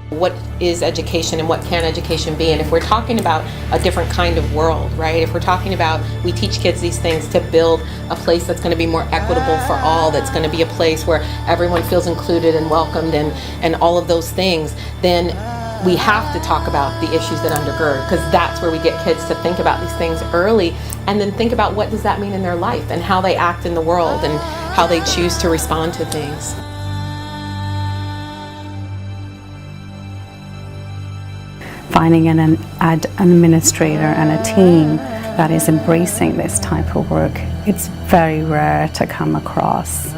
What is education and what can education be? And if we're talking about a different kind of world, right? If we're talking about we teach kids these things to build a place that's going to be more equitable for all, that's going to be a place where everyone feels included and welcomed and all of those things, then we have to talk about the issues that undergird, because that's where we get kids to think about these things early and then think about what does that mean in their life and how they act in the world and how they choose to respond to things. Finding an administrator and a team that is embracing this type of work, it's very rare to come across.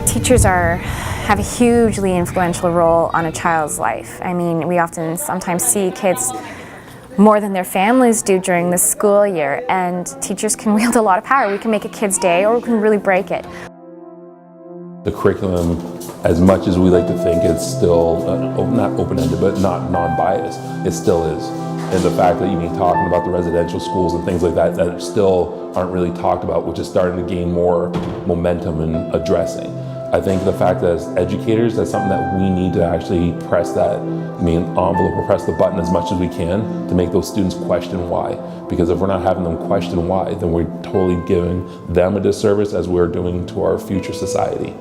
Teachers have a hugely influential role on a child's life. I mean, we often sometimes see kids more than their families do during the school year, and teachers can wield a lot of power. We can make a kid's day or we can really break it. The curriculum, as much as we like to think it's still not open-ended but not non-biased, it still is. And the fact that you've been talking about the residential schools and things like that that still aren't really talked about, which is starting to gain more momentum in addressing. I think the fact that as educators, that's something that we need to actually press that main envelope or press the button as much as we can to make those students question why. Because if we're not having them question why, then we're totally giving them a disservice as we're doing to our future society.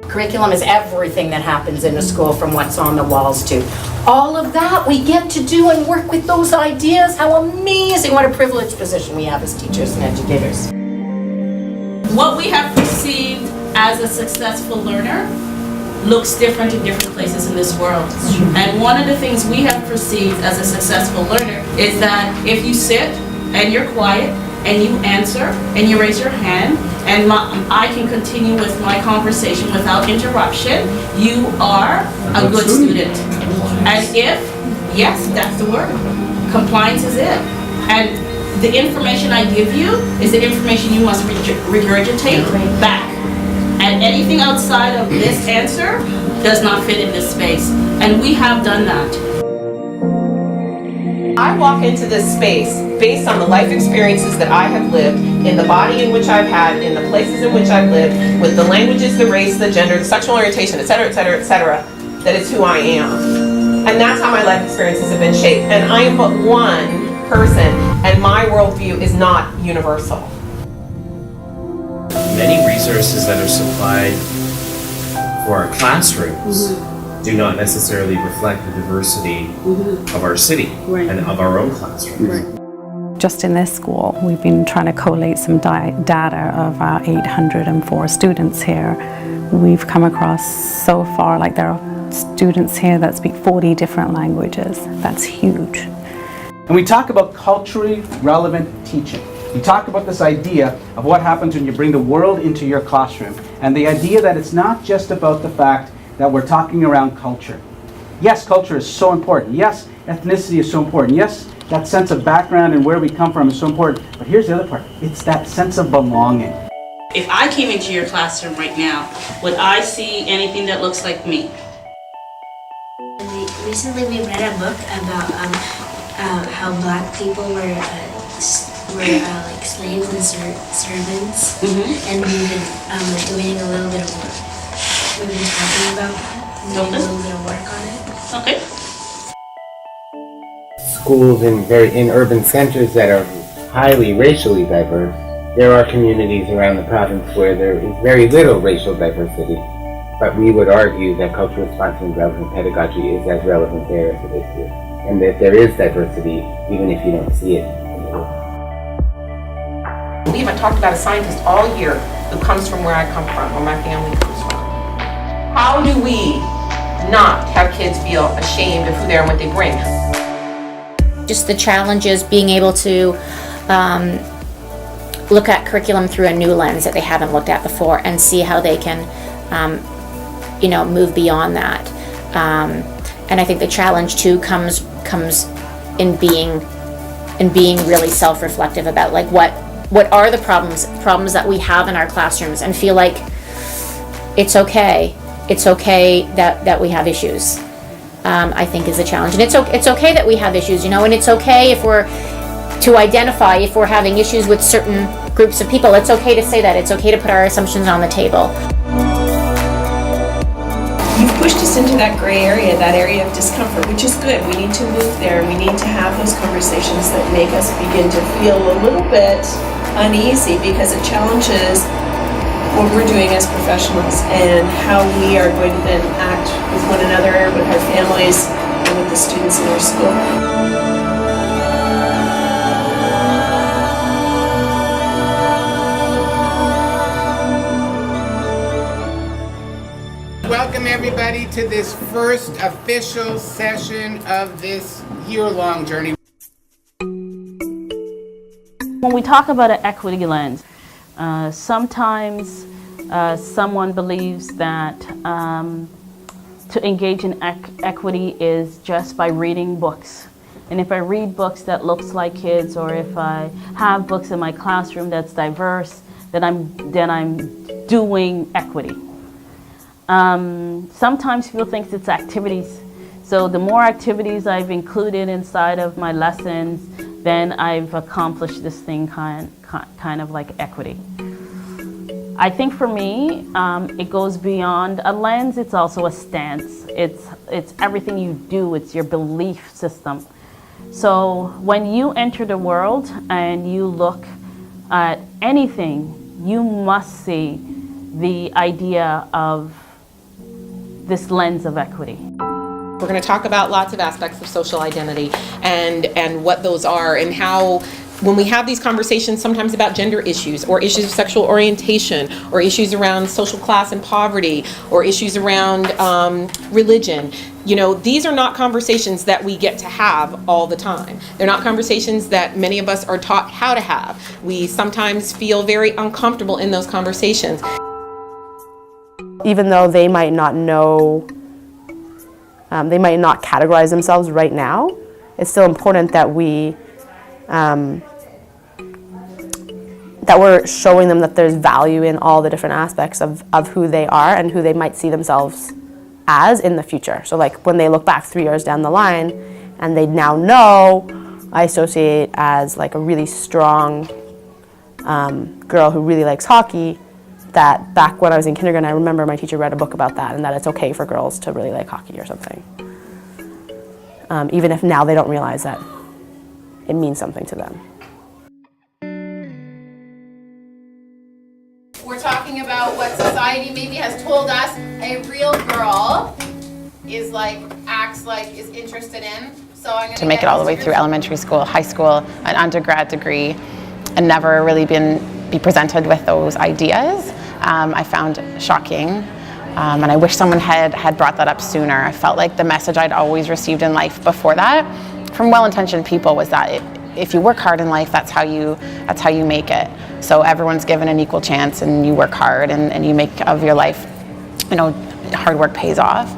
Curriculum is everything that happens in a school, from what's on the walls to all of that we get to do and work with those ideas. How amazing, what a privileged position we have as teachers and educators. What we have perceived as a successful learner looks different in different places in this world. And one of the things we have perceived as a successful learner is that if you sit and you're quiet and you answer and you raise your hand and I can continue with my conversation without interruption, you are a good student. And if, yes, that's the word, compliance is it. And the information I give you is the information you must regurgitate back. And anything outside of this answer does not fit in this space. And we have done that. I walk into this space based on the life experiences that I have lived, in the body in which I've had, in the places in which I've lived, with the languages, the race, the gender, the sexual orientation, etc., etc., etc., that is who I am. And that's how my life experiences have been shaped. And I am but one person, and my worldview is not universal. Many resources that are supplied for our classrooms do not necessarily reflect the diversity of our city and of our own classrooms. Just in this school, we've been trying to collate some data of our 804 students here. We've come across so far, like there are students here that speak 40 different languages. That's huge. And we talk about culturally relevant teaching. We talk about this idea of what happens when you bring the world into your classroom, and the idea that it's not just about the fact that we're talking around culture. Yes, culture is so important. Yes, ethnicity is so important. Yes, that sense of background and where we come from is so important. But here's the other part. It's that sense of belonging. If I came into your classroom right now, would I see anything that looks like me? Recently we read a book about how black people were like slaves and servants, and we've been doing a little bit of work. We've been talking about that, doing a little bit of work on it. Okay. Schools in urban centers that are highly racially diverse, there are communities around the province where there is very little racial diversity. But we would argue that cultural responsive and relevant pedagogy is as relevant there as it is here. And that there is diversity, even if you don't see it. We haven't talked about a scientist all year who comes from where I come from, where my family comes from. How do we not have kids feel ashamed of who they are and what they bring? Just the challenges, being able to look at curriculum through a new lens that they haven't looked at before and see how they can move beyond that. And I think the challenge too comes in being and being really self-reflective about like what are the problems that we have in our classrooms, and feel like it's okay that we have issues. I think is a challenge, and it's okay that we have issues, you know, and it's okay if we're to identify if we're having issues with certain groups of people. It's okay to say that. It's okay to put our assumptions on the table. You've pushed us into that gray area, that area of discomfort, which is good. We need to move there. We need to have those conversations that make us begin to feel a little bit uneasy, because it challenges what we're doing as professionals and how we are going to then act with one another, with our families, and with the students in our school. Welcome everybody to this first official session of this year-long journey. When we talk about an equity lens, sometimes someone believes that to engage in equity is just by reading books. And if I read books that looks like kids, or if I have books in my classroom that's diverse, then I'm doing equity. Sometimes people think it's activities. So the more activities I've included inside of my lessons, then I've accomplished this thing kind of like equity. I think for me, it goes beyond a lens. It's also a stance. It's everything you do. It's your belief system. So when you enter the world and you look at anything, you must see the idea of this lens of equity. We're going to talk about lots of aspects of social identity and what those are, and how when we have these conversations sometimes about gender issues or issues of sexual orientation or issues around social class and poverty or issues around religion, you know, these are not conversations that we get to have all the time. They're not conversations that many of us are taught how to have. We sometimes feel very uncomfortable in those conversations. Even though they might not know, they might not categorize themselves right now, it's still important that we're showing them that there's value in all the different aspects of who they are and who they might see themselves as in the future. So like when they look back 3 years down the line and they now know, I associate as like a really strong girl who really likes hockey, that back when I was in kindergarten, I remember my teacher read a book about that, and that it's okay for girls to really like hockey or something. Even if now they don't realize that it means something to them. We're talking about what society maybe has told us a real girl is like, acts like, is interested in. So I'm to make it all the way through elementary school, high school, an undergrad degree, and never really be presented with those ideas, I found shocking. And I wish someone had brought that up sooner. I felt like the message I'd always received in life before that, from well-intentioned people, was that if you work hard in life, that's how you make it. So everyone's given an equal chance, and you work hard, and you make of your life, you know, hard work pays off.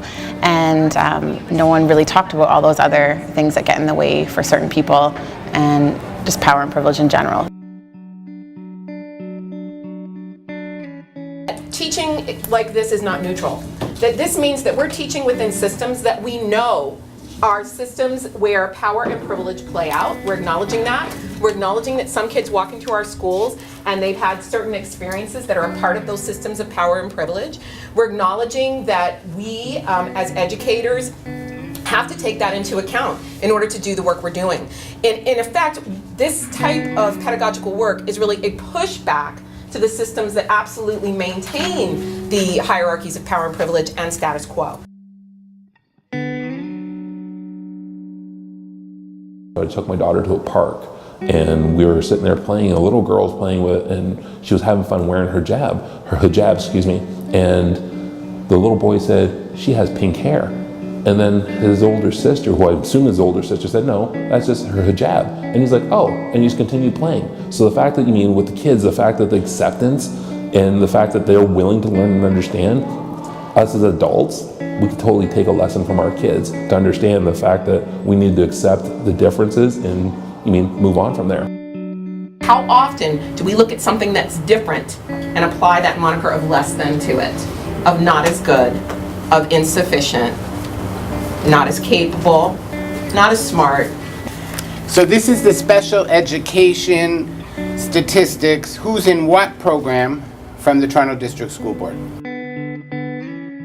And no one really talked about all those other things that get in the way for certain people, and just power and privilege in general. Teaching like this is not neutral. That this means that we're teaching within systems that we know are systems where power and privilege play out. We're acknowledging that. We're acknowledging that some kids walk into our schools and they've had certain experiences that are a part of those systems of power and privilege. We're acknowledging that we, as educators, have to take that into account in order to do the work we're doing. In effect, this type of pedagogical work is really a pushback to the systems that absolutely maintain the hierarchies of power and privilege and status quo. I took my daughter to a park, and we were sitting there playing, and a little girl was playing with it, and she was having fun wearing her hijab, excuse me, and the little boy said, "She has pink hair." And then his older sister, who I assume his older sister, said, "No, that's just her hijab." And he's like, "Oh," and he just continued playing. So the fact that, you mean, with the kids, the fact that the acceptance and the fact that they're willing to learn and understand, us as adults, we could totally take a lesson from our kids to understand the fact that we need to accept the differences and, move on from there. How often do we look at something that's different and apply that moniker of less than to it? Of not as good, of insufficient, not as capable, not as smart. So this is the special education statistics, who's in what program from the Toronto District School Board.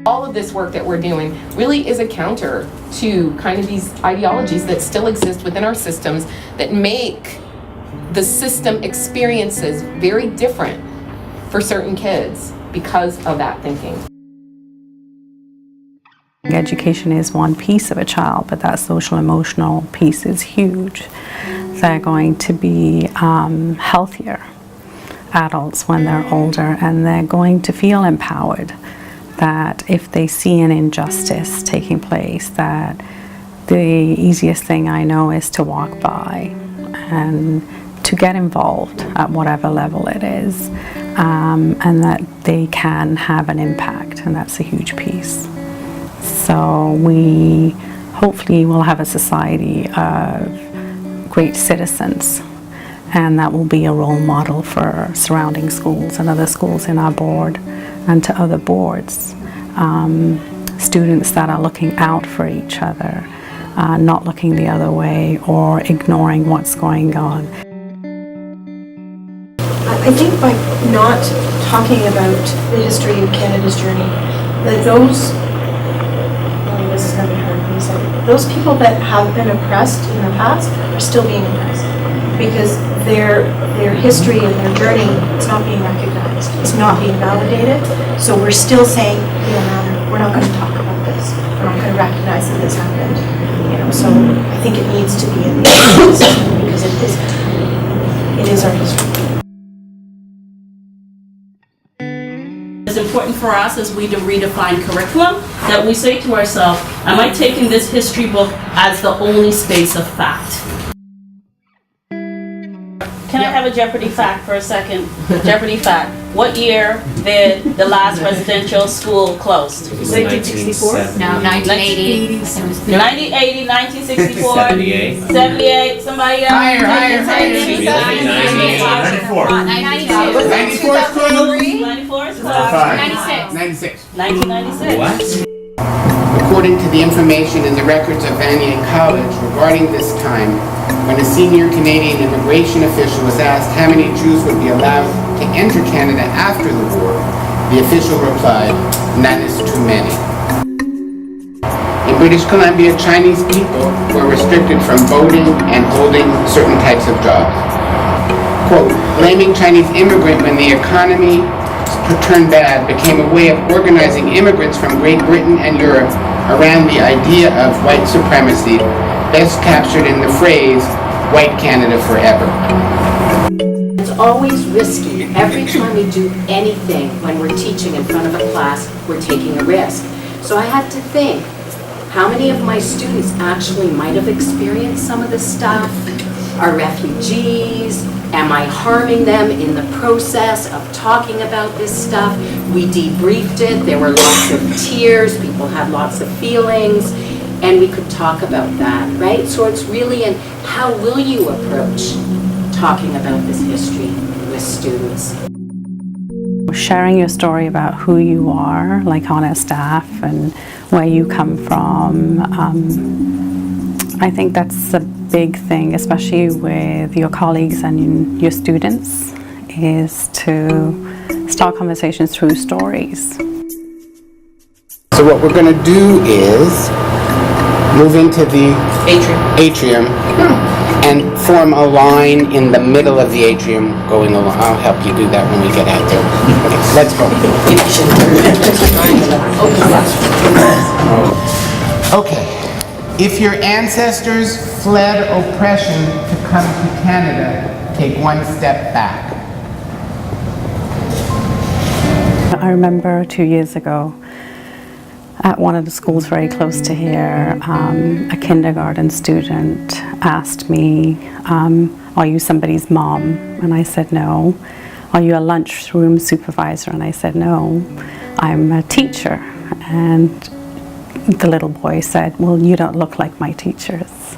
All of this work that we're doing really is a counter to kind of these ideologies that still exist within our systems that make the system experiences very different for certain kids because of that thinking. Education is one piece of a child, but that social emotional piece is huge. They're going to be healthier adults when they're older, and they're going to feel empowered that if they see an injustice taking place, that the easiest thing I know is to walk by and to get involved at whatever level it is, and that they can have an impact, and that's a huge piece. So we hopefully will have a society of great citizens, and that will be a role model for surrounding schools and other schools in our board and to other boards. Students that are looking out for each other, not looking the other way or ignoring what's going on. I think by not talking about the history of Canada's journey, that this is going to be hard for me to say, those people that have been oppressed in the past are still being oppressed because their history and their journey is not being recognized, it's not being validated. So we're still saying, it don't matter, we're not going to talk about this, we're not going to recognize that this happened. So I think it needs to be in the system because it is our history. It's important for us as we redefine curriculum that we say to ourselves, am I taking this history book as the only space of fact? Can I have a Jeopardy fact for a second? Jeopardy fact. What year did the last residential school close? 1964? No, 1980. 1980, 1964. 78. 78. Somebody else? Higher. 94. 94 is close. 94 is close. 96. 1996. What? According to the information in the records of Vanier College regarding this time, when a senior Canadian immigration official was asked how many Jews would be allowed to enter Canada after the war, the official replied, "None is too many." In British Columbia, Chinese people were restricted from voting and holding certain types of jobs. Quote, blaming Chinese immigrant when the economy turned bad became a way of organizing immigrants from Great Britain and Europe around the idea of white supremacy, best captured in the phrase, "White Canada forever." It's always risky. Every time we do anything when we're teaching in front of a class, we're taking a risk. So I had to think, how many of my students actually might have experienced some of this stuff? Are refugees? Am I harming them in the process of talking about this stuff? We debriefed it. There were lots of tears. People had lots of feelings. And we could talk about that, right? So it's really in how will you approach talking about this history with students? Sharing your story about who you are, like on a staff, and where you come from, I think that's a big thing, especially with your colleagues and your students, is to start conversations through stories. So what we're going to do is move into the atrium and form a line in the middle of the atrium going along. I'll help you do that when we get out there. Okay, let's go. Okay. If your ancestors fled oppression to come to Canada, take one step back. I remember 2 years ago at one of the schools very close to here, a kindergarten student asked me, are you somebody's mom? And I said no. Are you a lunchroom supervisor? And I said no. I'm a teacher. And the little boy said, well, you don't look like my teachers.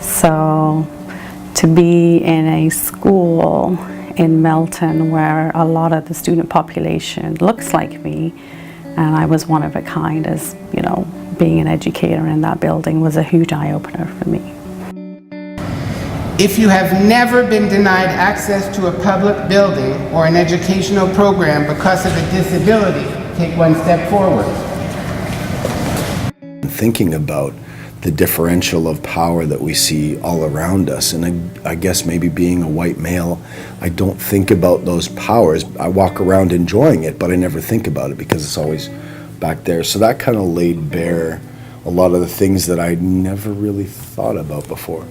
So to be in a school in Milton where a lot of the student population looks like me, and I was one of a kind as, you know, being an educator in that building was a huge eye-opener for me. If you have never been denied access to a public building or an educational program because of a disability, take one step forward. Thinking about the differential of power that we see all around us, and I guess maybe being a white male, I don't think about those powers. I walk around enjoying it, but I never think about it because it's always back there. So that kind of laid bare a lot of the things that I never really thought about before.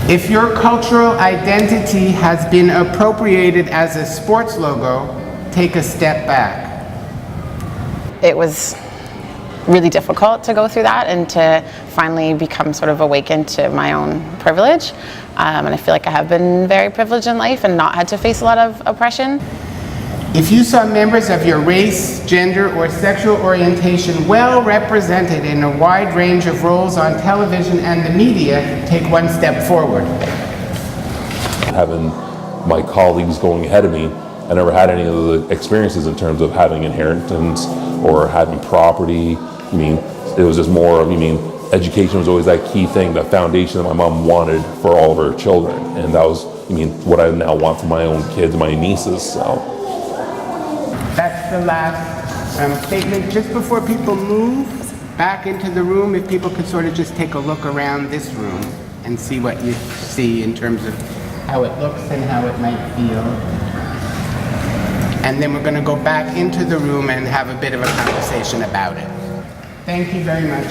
If your cultural identity has been appropriated as a sports logo, take a step back. It was really difficult to go through that and to finally become sort of awakened to my own privilege. And I feel like I have been very privileged in life and not had to face a lot of oppression. If you saw members of your race, gender, or sexual orientation well represented in a wide range of roles on television and the media, take one step forward. Having my colleagues going ahead of me, I never had any of the experiences in terms of having inheritance or having property. I mean, it was just more of, education was always that key thing, that foundation that my mom wanted for all of her children. And that was, what I now want for my own kids, my nieces, so. That's the last statement. Just before people move back into the room, if people could sort of just take a look around this room and see what you see in terms of how it looks and how it might feel. And then we're going to go back into the room and have a bit of a conversation about it. Thank you very much.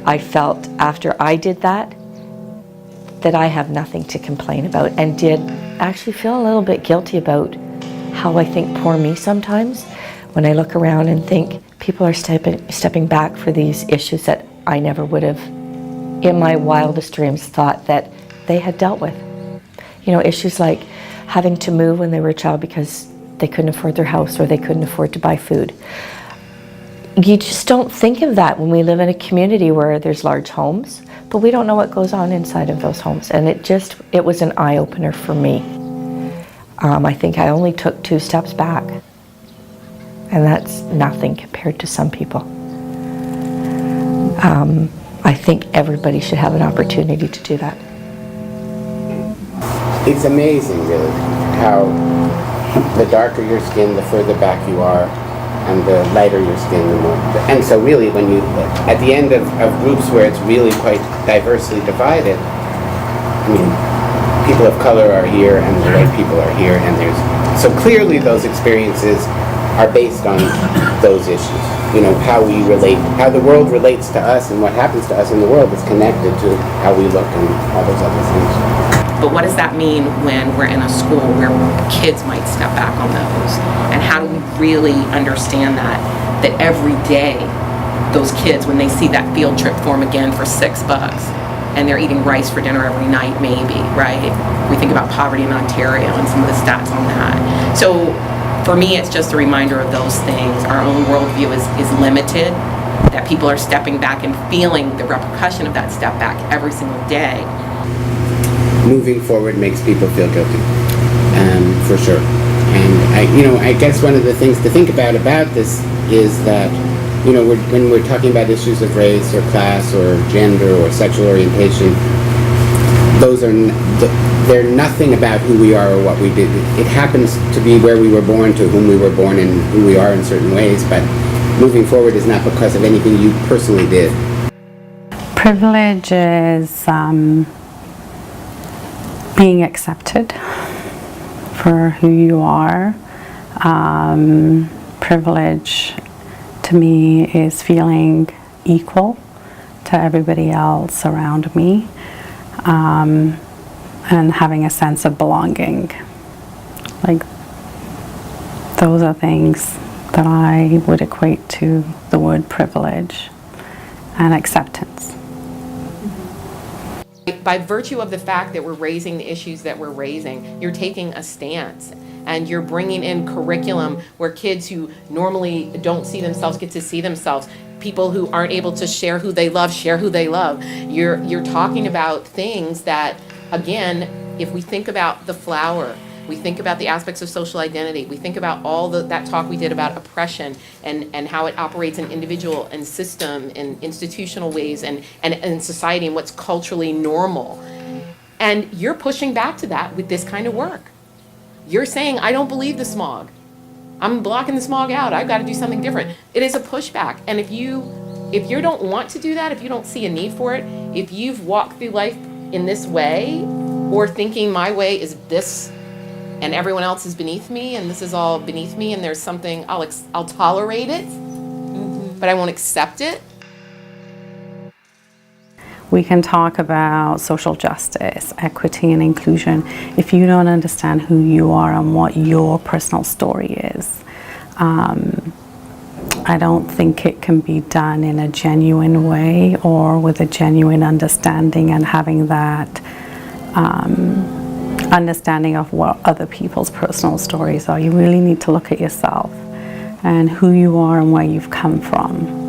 I felt after I did that I have nothing to complain about, and did actually feel a little bit guilty about how I think poor me sometimes when I look around and think people are stepping back for these issues that I never would have in my wildest dreams thought that they had dealt with. Issues like having to move when they were a child because they couldn't afford their house or they couldn't afford to buy food. You just don't think of that when we live in a community where there's large homes, but we don't know what goes on inside of those homes. And it was an eye-opener for me. I think I only took 2 steps back, and that's nothing compared to some people. I think everybody should have an opportunity to do that. It's amazing, really, how the darker your skin, the further back you are, and the lighter your skin, the more. And so really, when you, at the end of groups where it's really quite diversely divided, people of color are here and the white people are here, and so clearly those experiences are based on those issues. How we relate, how the world relates to us and what happens to us in the world is connected to how we look and all those other things. But what does that mean when we're in a school where kids might step back on those? And how do we really understand that every day those kids, when they see that field trip form again for $6 and they're eating rice for dinner every night, maybe, right? We think about poverty in Ontario and some of the stats on that. So for me, it's just a reminder of those things. Our own worldview is limited, that people are stepping back and feeling the repercussion of that step back every single day. Moving forward makes people feel guilty, for sure. And I guess one of the things to think about this is that, when we're talking about issues of race or class or gender or sexual orientation, they're nothing about who we are or what we did. It happens to be where we were born, to whom we were born, and who we are in certain ways, but moving forward is not because of anything you personally did. Privilege is being accepted for who you are. Privilege to me is feeling equal to everybody else around me, and having a sense of belonging. Those are things that I would equate to the word privilege and acceptance. By virtue of the fact that we're raising the issues that we're raising, you're taking a stance and you're bringing in curriculum where kids who normally don't see themselves get to see themselves. People who aren't able to share who they love, share who they love. You're talking about things that, again, if we think about the flower, we think about the aspects of social identity, we think about all that talk we did about oppression and how it operates in individual and system and institutional ways and society and what's culturally normal. And you're pushing back to that with this kind of work. You're saying, I don't believe the smog. I'm blocking the smog out. I've got to do something different. It is a pushback. And if you don't want to do that, if you don't see a need for it, if you've walked through life in this way or thinking my way is this and everyone else is beneath me and this is all beneath me and there's something, I'll tolerate it, but I won't accept it. We can talk about social justice, equity and inclusion. If you don't understand who you are and what your personal story is, I don't think it can be done in a genuine way or with a genuine understanding and having that understanding of what other people's personal stories are. You really need to look at yourself and who you are and where you've come from.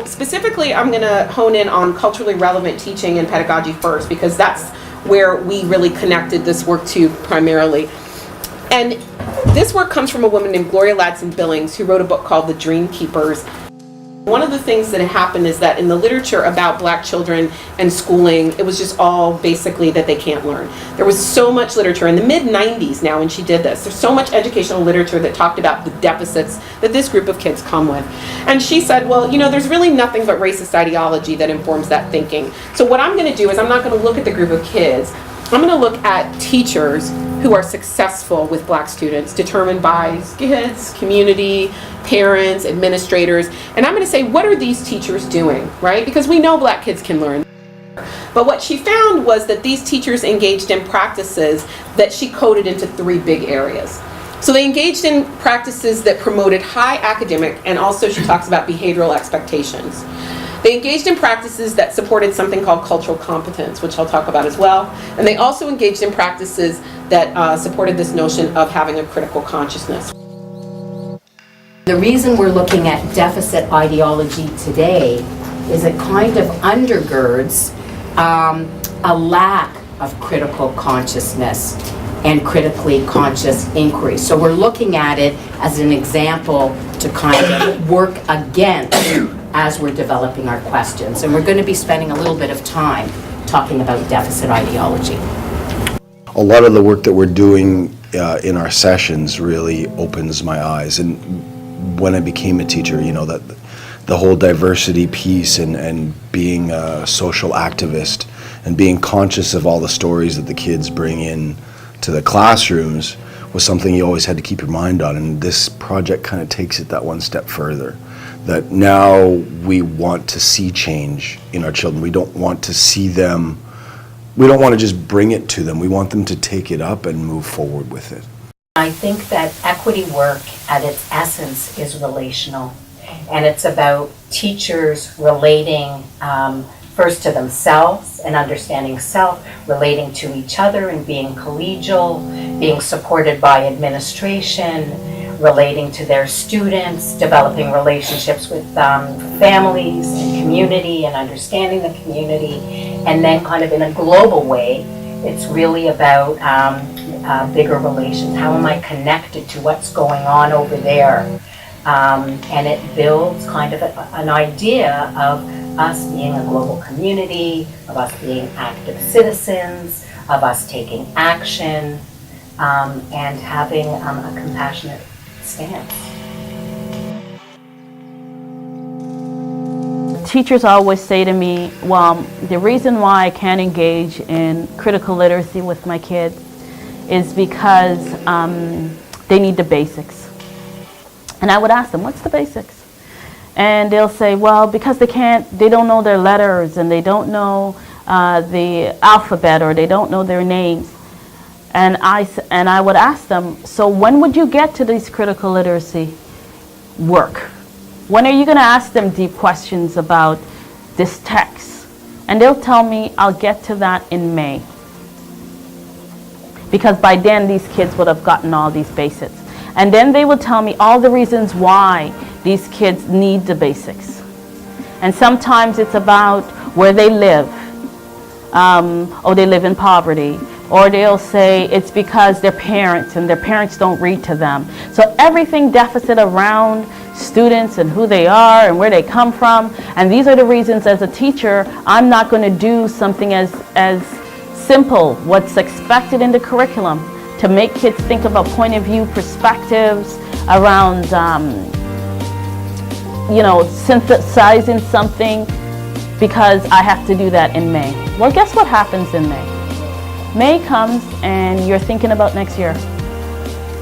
Specifically, I'm going to hone in on culturally relevant teaching and pedagogy first, because that's where we really connected this work to primarily. And this work comes from a woman named Gloria Ladson Billings, who wrote a book called The Dream Keepers. One of the things that happened is that in the literature about Black children and schooling, it was just all basically that they can't learn. There was so much literature in the mid-90s now when she did this. There's so much educational literature that talked about the deficits that this group of kids come with. And she said, well, there's really nothing but racist ideology that informs that thinking. So what I'm going to do is I'm not going to look at the group of kids. I'm going to look at teachers who are successful with Black students, determined by kids, community, parents, administrators. And I'm going to say, what are these teachers doing, right? Because we know Black kids can learn. But what she found was that these teachers engaged in practices that she coded into 3 big areas. So they engaged in practices that promoted high academic, and also she talks about behavioral expectations. They engaged in practices that supported something called cultural competence, which I'll talk about as well. And they also engaged in practices that supported this notion of having a critical consciousness. The reason we're looking at deficit ideology today is it kind of undergirds a lack of critical consciousness and critically conscious inquiry. So we're looking at it as an example to kind of work against as we're developing our questions. And we're going to be spending a little bit of time talking about deficit ideology. A lot of the work that we're doing in our sessions really opens my eyes. And when I became a teacher, that the whole diversity piece and being a social activist and being conscious of all the stories that the kids bring in to the classrooms was something you always had to keep your mind on. And this project kind of takes it that one step further. That now we want to see change in our children. We don't want to see them, we don't want to just bring it to them. We want them to take it up and move forward with it. I think that equity work at its essence is relational. And it's about teachers relating first to themselves and understanding self, relating to each other and being collegial, being supported by administration, relating to their students, developing relationships with families and community and understanding the community. And then kind of in a global way, it's really about bigger relations. How am I connected to what's going on over there? And it builds kind of an idea of us being a global community, of us being active citizens, of us taking action, and having a compassionate stance. Teachers always say to me, well, the reason why I can't engage in critical literacy with my kids is because they need the basics. And I would ask them, what's the basics? And they'll say, well, because they don't know their letters and they don't know the alphabet or they don't know their names. And I would ask them, so when would you get to these critical literacy work? When are you going to ask them deep questions about this text? And they'll tell me, I'll get to that in May. Because by then these kids would have gotten all these basics. And then they will tell me all the reasons why these kids need the basics. And sometimes it's about where they live. Or they live in poverty. Or they'll say it's because their parents and their parents don't read to them. So everything deficit around students and who they are and where they come from. And these are the reasons as a teacher, I'm not going to do something as simple, what's expected in the curriculum, to make kids think about point of view perspectives around, synthesizing something, because I have to do that in May. Well, guess what happens in May? May comes and you're thinking about next year.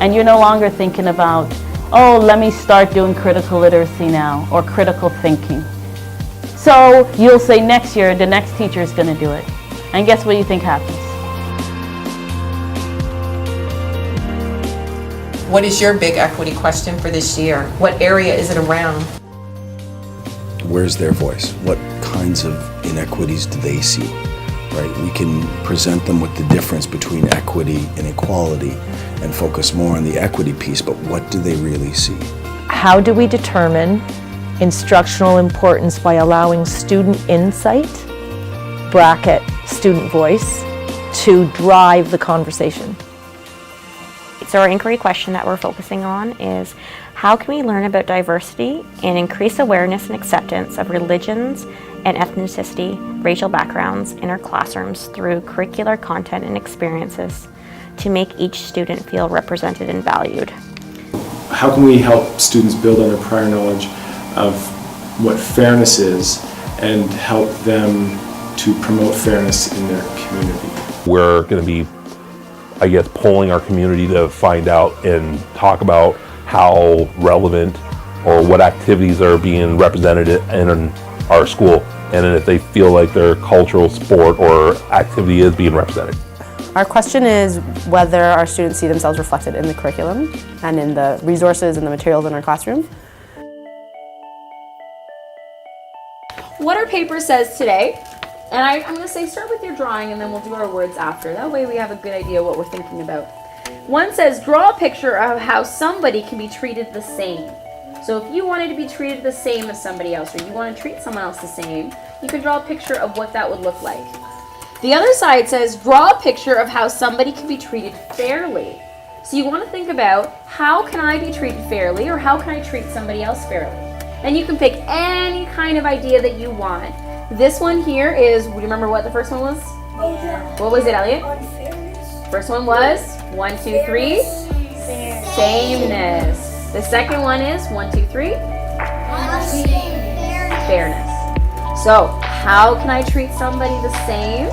And you're no longer thinking about, oh, let me start doing critical literacy now, or critical thinking. So you'll say next year, the next teacher is going to do it. And guess what you think happens? What is your big equity question for this year? What area is it around? Where's their voice? What kinds of inequities do they see? Right? We can present them with the difference between equity and equality and focus more on the equity piece, but what do they really see? How do we determine instructional importance by allowing student insight, bracket student voice, to drive the conversation? So our inquiry question that we're focusing on is, how can we learn about diversity and increase awareness and acceptance of religions and ethnicity, racial backgrounds in our classrooms through curricular content and experiences to make each student feel represented and valued? How can we help students build on their prior knowledge of what fairness is and help them to promote fairness in their community? We're going to be, I guess, polling our community to find out and talk about how relevant or what activities are being represented in our school, and if they feel like their cultural sport or activity is being represented. Our question is whether our students see themselves reflected in the curriculum and in the resources and the materials in our classroom. What our paper says today, and I'm going to say start with your drawing and then we'll do our words after. That way we have a good idea what we're thinking about. One says, draw a picture of how somebody can be treated the same. So if you wanted to be treated the same as somebody else, or you want to treat someone else the same, you can draw a picture of what that would look like. The other side says, draw a picture of how somebody can be treated fairly. So you want to think about, how can I be treated fairly, or how can I treat somebody else fairly? And you can pick any kind of idea that you want. This one here is, do you remember what the first one was? Yeah. What was it, Elliot? First one was 1, 2, 3. Sameness. The second one is 1, 2, 3. Fairness. So, how can I treat somebody the same?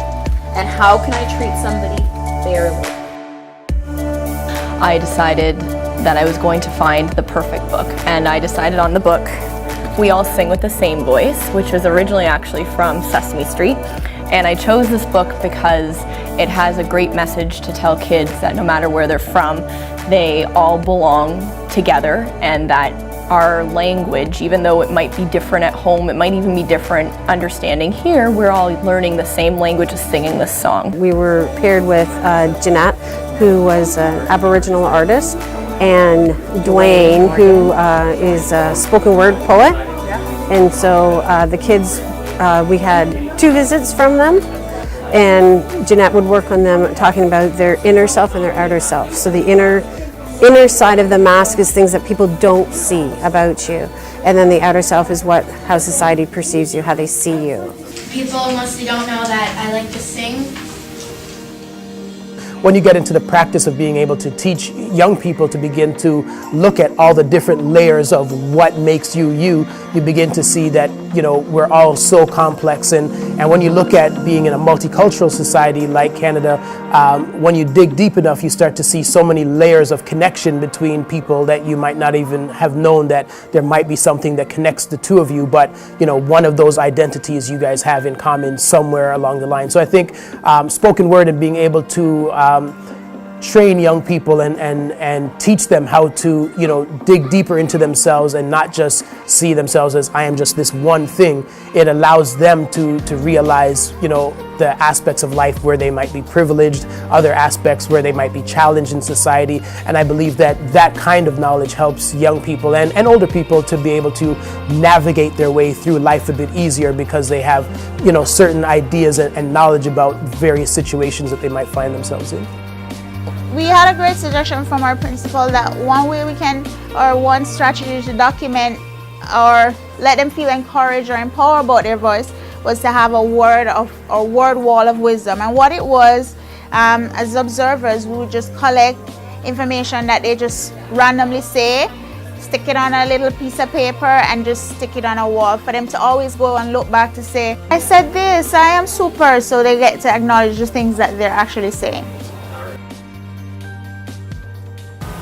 And how can I treat somebody fairly? I decided that I was going to find the perfect book, and I decided on the book We All Sing with the Same Voice, which was originally actually from Sesame Street. And I chose this book because it has a great message to tell kids that no matter where they're from, they all belong together, and that our language, even though it might be different at home, it might even be different understanding here, we're all learning the same language as singing this song. We were paired with Jeanette, who was an Aboriginal artist, and Dwayne, who is a spoken word poet. And so the kids, we had 2 visits from them, and Jeanette would work on them talking about their inner self and their outer self. So the inner side of the mask is things that people don't see about you, and then the outer self is how society perceives you, how they see you. People mostly don't know that I like to sing. When you get into the practice of being able to teach young people to begin to look at all the different layers of what makes you, you begin to see that, we're all so complex. And when you look at being in a multicultural society like Canada, when you dig deep enough, you start to see so many layers of connection between people that you might not even have known that there might be something that connects the two of you, but one of those identities you guys have in common somewhere along the line. So I think spoken word and being able to train young people and teach them how to, dig deeper into themselves and not just see themselves as I am just this one thing. It allows them to realize, the aspects of life where they might be privileged, other aspects where they might be challenged in society. And I believe that kind of knowledge helps young people and older people to be able to navigate their way through life a bit easier because they have, certain ideas and knowledge about various situations that they might find themselves in. We had a great suggestion from our principal that one way we can, or one strategy to document or let them feel encouraged or empowered about their voice was to have a word wall of wisdom. And what it was, as observers, we would just collect information that they just randomly say, stick it on a little piece of paper and just stick it on a wall for them to always go and look back to say, I said this, I am super, so they get to acknowledge the things that they're actually saying.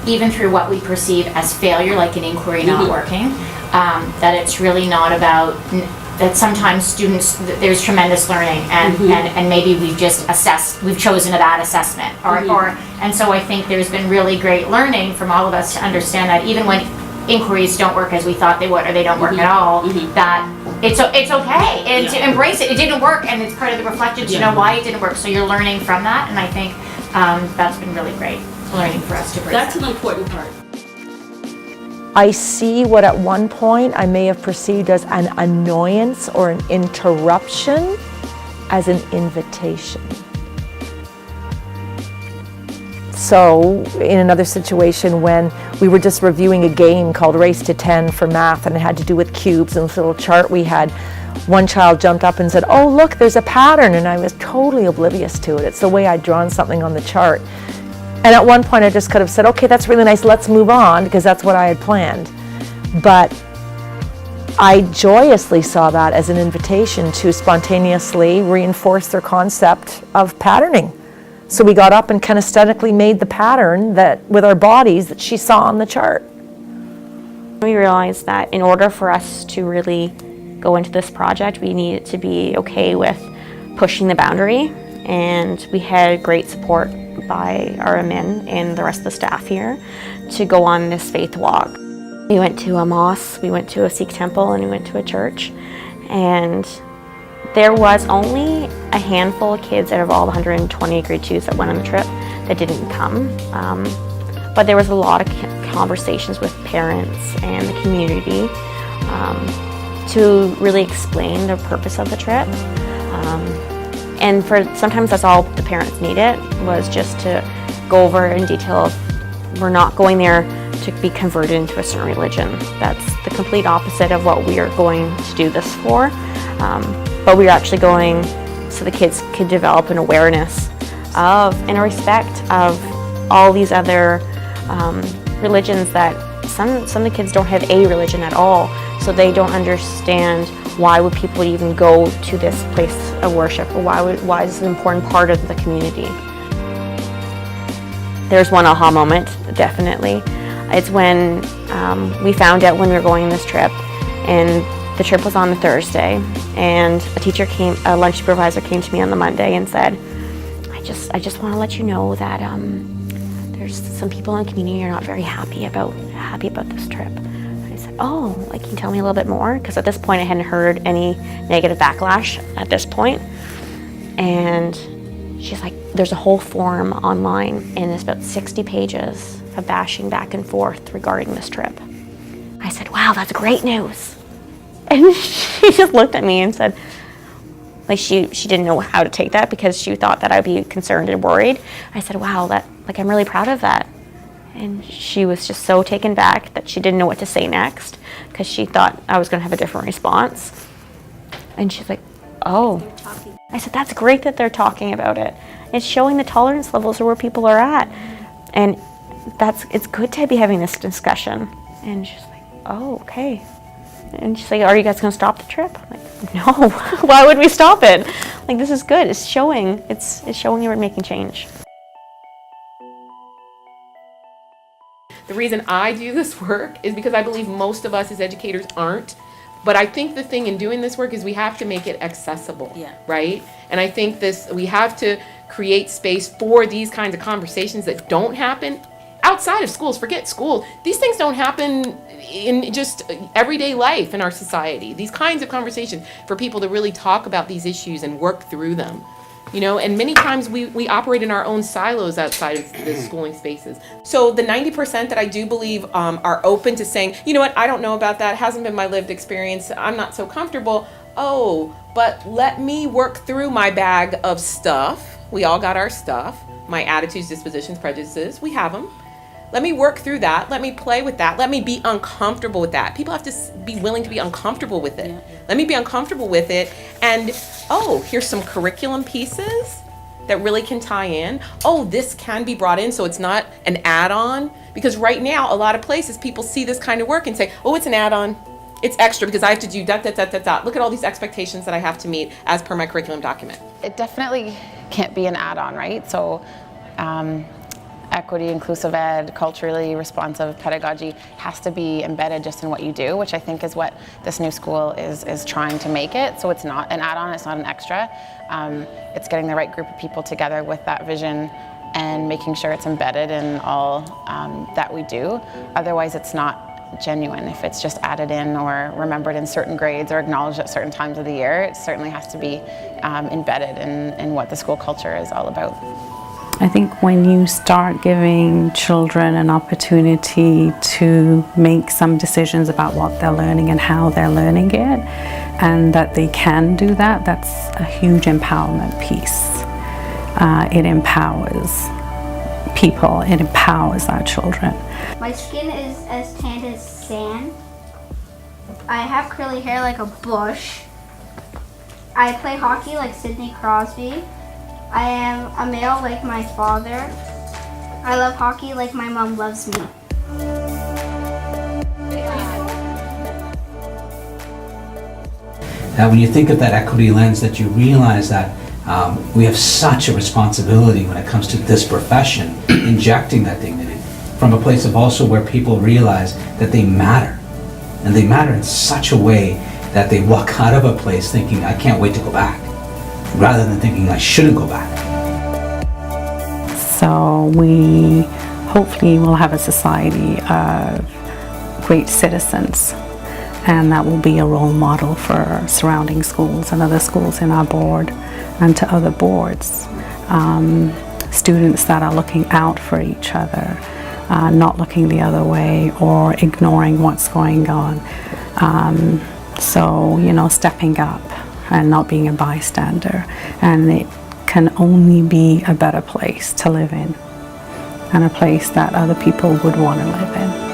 Even through what we perceive as failure, like an inquiry not working, that it's really not about, that sometimes students, there's tremendous learning and maybe we've just we've chosen a bad assessment and so I think there's been really great learning from all of us to understand that even when inquiries don't work as we thought they would or they don't work at all, that it's okay and to embrace it. It didn't work and it's part of the reflection to know why it didn't work. So you're learning from that, and I think that's been really great learning for us to bring. That's an important part. I see what at one point I may have perceived as an annoyance or an interruption as an invitation. So in another situation when we were just reviewing a game called Race to 10 for math, and it had to do with cubes, and this little chart we had, one child jumped up and said, oh look, there's a pattern, and I was totally oblivious to it. It's the way I'd drawn something on the chart. And at one point I just could have said, okay, that's really nice, let's move on, because that's what I had planned. But I joyously saw that as an invitation to spontaneously reinforce their concept of patterning. So we got up and kinesthetically made the pattern that with our bodies that she saw on the chart. We realized that in order for us to really go into this project, we needed to be okay with pushing the boundary, and we had great support by our admin and the rest of the staff here to go on this faith walk. We went to a mosque, we went to a Sikh temple, and we went to a church, and there was only a handful of kids out of all the 120 grade 2s that went on the trip that didn't come. But there was a lot of conversations with parents and the community to really explain the purpose of the trip. And sometimes that's all the parents needed, was just to go over in detail of we're not going there to be converted into a certain religion. That's the complete opposite of what we are going to do this for. But we're actually going so the kids could develop an awareness of and a respect of all these other religions that some of the kids don't have a religion at all, so they don't understand why would people even go to this place of worship, or why is it an important part of the community. There's one aha moment, definitely. It's when we found out when we were going on this trip, and the trip was on a Thursday, and a lunch supervisor came to me on the Monday and said, I just want to let you know that there's some people in the community who are not very happy about this trip. I said, oh, can you tell me a little bit more? Because at this point I hadn't heard any negative backlash at this point. And she's like, there's a whole forum online, and it's about 60 pages of bashing back and forth regarding this trip. I said, wow, that's great news. And she just looked at me and said, she didn't know how to take that because she thought that I'd be concerned and worried. I said, wow, I'm really proud of that. And she was just so taken back that she didn't know what to say next because she thought I was going to have a different response. And she's like, oh. I said, that's great that they're talking about it. It's showing the tolerance levels of where people are at. And it's good to be having this discussion. And she's like, oh, okay. And she's like, are you guys going to stop the trip? I'm like, no, why would we stop it? This is good. It's showing you're making change. The reason I do this work is because I believe most of us as educators aren't. But I think the thing in doing this work is we have to make it accessible, right? And I think we have to create space for these kinds of conversations that don't happen outside of schools. Forget school. These things don't happen in just everyday life in our society. These kinds of conversations for people to really talk about these issues and work through them. You know, and many times we operate in our own silos outside of the schooling spaces. So the 90% that I do believe are open to saying, you know what, I don't know about that, hasn't been my lived experience, I'm not so comfortable. Oh, but let me work through my bag of stuff. We all got our stuff, my attitudes, dispositions, prejudices, we have them. Let me work through that. Let me play with that. Let me be uncomfortable with that. People have to be willing to be uncomfortable with it. Let me be uncomfortable with it. And, oh, here's some curriculum pieces that really can tie in. Oh, this can be brought in so it's not an add-on. Because right now, a lot of places, people see this kind of work and say, oh, it's an add-on. It's extra because I have to do dot, dot, dot, dot, dot. Look at all these expectations that I have to meet as per my curriculum document. It definitely can't be an add-on, right? So, equity, inclusive ed, culturally responsive pedagogy has to be embedded just in what you do, which I think is what this new school is trying to make it. So it's not an add-on, it's not an extra. It's getting the right group of people together with that vision and making sure it's embedded in all that we do. Otherwise, it's not genuine. If it's just added in or remembered in certain grades or acknowledged at certain times of the year, it certainly has to be embedded in what the school culture is all about. I think when you start giving children an opportunity to make some decisions about what they're learning and how they're learning it, and that they can do that, that's a huge empowerment piece. It empowers people, it empowers our children. My skin is as tan as sand. I have curly hair like a bush. I play hockey like Sidney Crosby. I am a male like my father. I love hockey like my mom loves me. Now when you think of that equity lens, that you realize that we have such a responsibility when it comes to this profession, injecting that dignity from a place of also where people realize that they matter. And they matter in such a way that they walk out of a place thinking, I can't wait to go back, rather than thinking I shouldn't go back. So we hopefully will have a society of great citizens, and that will be a role model for surrounding schools and other schools in our board and to other boards. Students that are looking out for each other, not looking the other way or ignoring what's going on. So, you know, stepping up and not being a bystander. And it can only be a better place to live in, and a place that other people would want to live in.